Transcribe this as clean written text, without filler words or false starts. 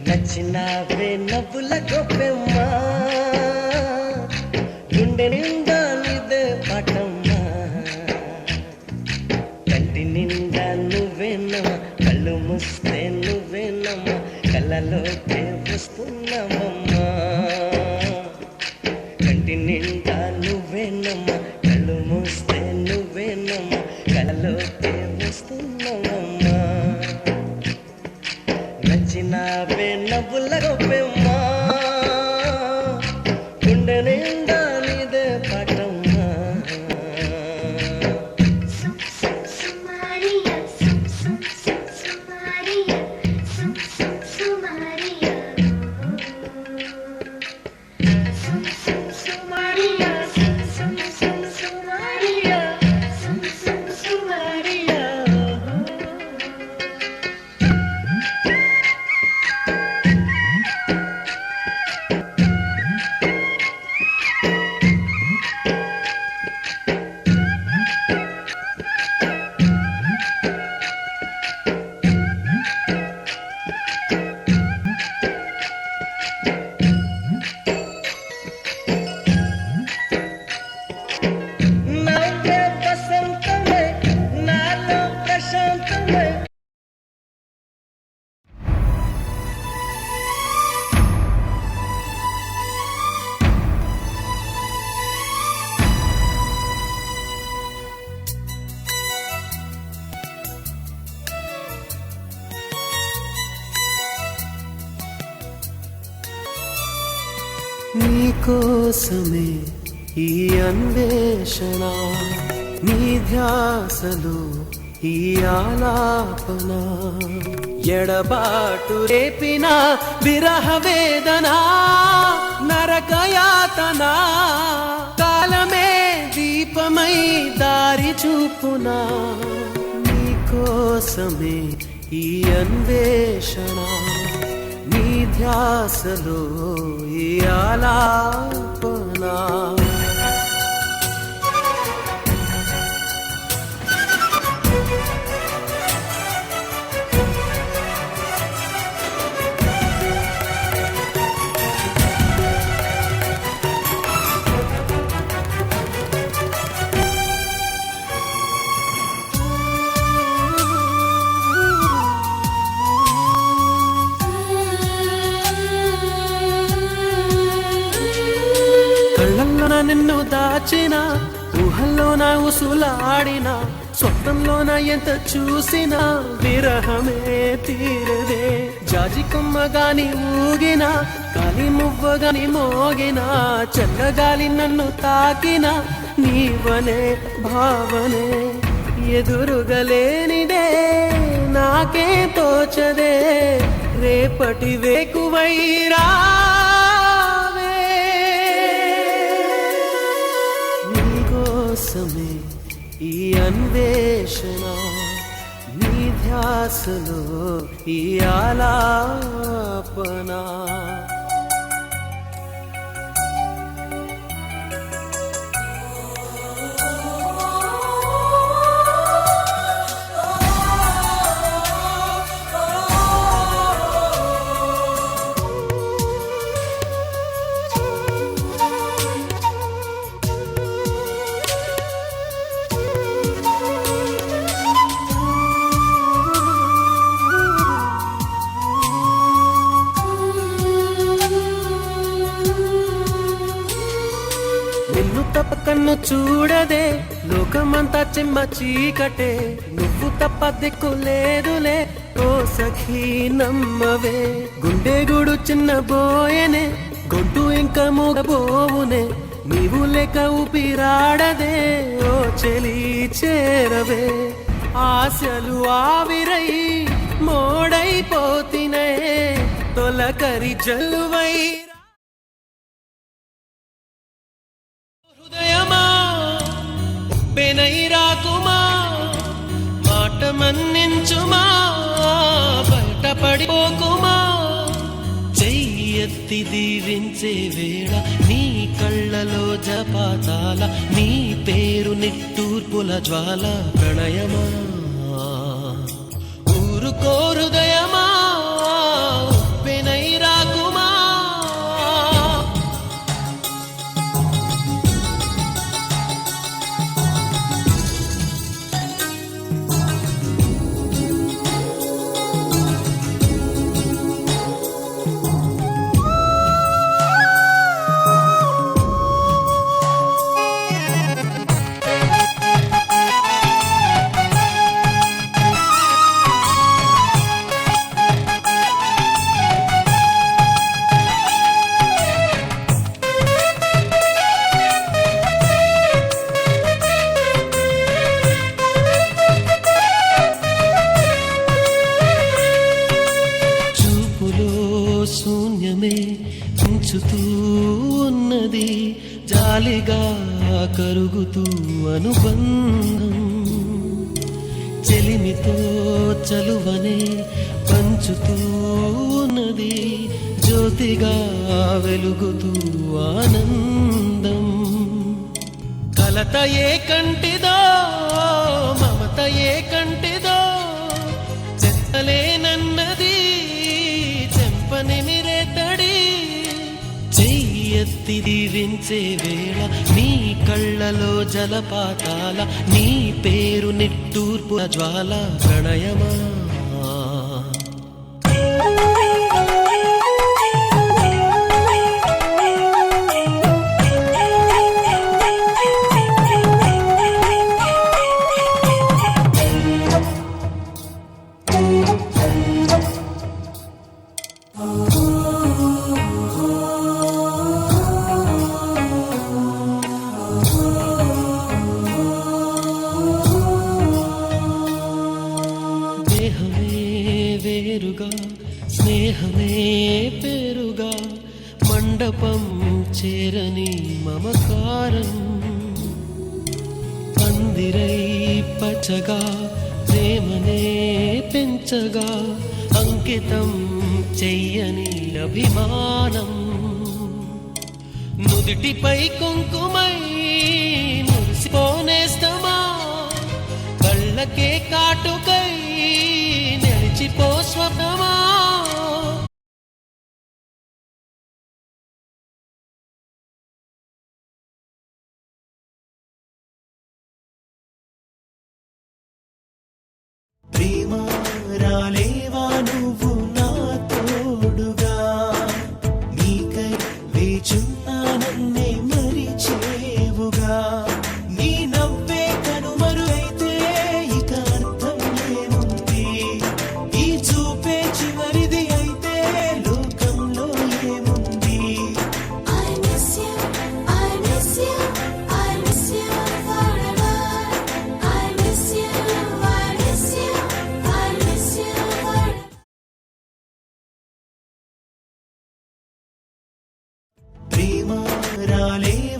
నచ్చినావే నవ్వుల గొప్పెమ్మా గుండె నిండా నీదే పాటమ్మా కంటి నిండా నువ్వేనమ్మా కళ్ళు మూస్తే నువ్వేనమ్మా కళ్ళలోకే వస్తున్నావమ్మా కంటి నిండా నువ్వేనమ్మా కళ్ళు మూస్తే నువ్వేనమ్మా కళ్ళలోకే వస్తున్నావమ్మా నచ్చినావే నవ్వుల గొప్పెమ్మా గుండె నిండా నీదే పాటమ్మా నీకోసమే ఈ అన్వేషణ నీ ధ్యాసలో ఈ ఆలాపన ఎడబాటు రేపిన విరహ వేదన నరకయాతన కాలమే దీపమై దారి చూపునా నీకోసమే ఈ అన్వేషణ నీ ధ్యాసలో ఈ ఆలాపన కళ్ళల్లోన నిన్ను దాచిన ఊహల్లోన ఉసులాడిన స్వప్నంలోన ఎంత చూసినా విరహమే తీరదే జాజి కొమ్మగాని ఊగిన కాలి మువ్వగాని మోగిన చల్లగాలి నన్ను తాకిన నీవనే భావనే ఎదురుగలేనిదే నాకే తోచదే రేపటి వేకువైరా నీకోసమే ఈ అన్వేషణ నీ ధ్యాసలో ఈ ఆలాపన నిన్ను తప్ప కన్ను చూడదే లోకమంతా చెమ్మ చీకటే నువ్వు తప్ప దిక్కు లేదులే ఓ సఖీ నమ్మవే గుండె గూడు చిన్న బోయనే గొంతు ఇంకా మూగబోవునే నీవు లేక ఊపిరాడదే ఓ చెలి చేరవే ఆశలు ఆవిరై మోడైపోతినే తొలకరి జల్లువై పెనై రాకుమా మాట మన్నించుమా పడిపోకుమా చెయ్యెత్తి దీవించే వేళ నీ కళ్ళలో జపాతాల నీ పేరు నిట్టూర్పుల జ్వాల ప్రణయమా ఊరుకో హృదయమా ఉప్పెనై రాకుమా శూన్యమే ఉంచుతూ ఉన్నది జాలిగా కరుగుతూ అనుబంధం చెలిమితో చలువనే పంచుతూ ఉన్నది జ్యోతిగా వెలుగుతూ ఆనందం కలత ఏ కంటిదో మమత ఏ కంటిదో చెత్తలేనన్నది నిమిరేతడి చెయ్యెత్తి దీవించే వేళ నీ కళ్ళలో జలపాతాల నీ పేరు నిట్టూర్పుల జ్వాల ప్రణయమా వేరుగా స్నేహమే పేరుగా మండపం చేరని మమకారం పందిరై పచ్చగా ప్రేమనే పెంచగా అంకితం చెయ్యని అభిమానం నుదిటిపై కుంకుమై మురిసిపోనేస్తమా కళ్ళకే కాటుకై నిలిచిపో స్వప్నమా ప్రేమ రాలేవా నువ్వు నా తోడుగా నీకై వేచున్నానన్నే మరిచేవుగా నీ నవ్వే కనుమరుగైతే ఇక అర్థం ఏముంది ఈ చూపే చివరిది అయితే లోకంలో ఏముంది I miss you, I miss you, I miss you forever. I miss you, I miss you, I miss you forever. Prema రాలేవా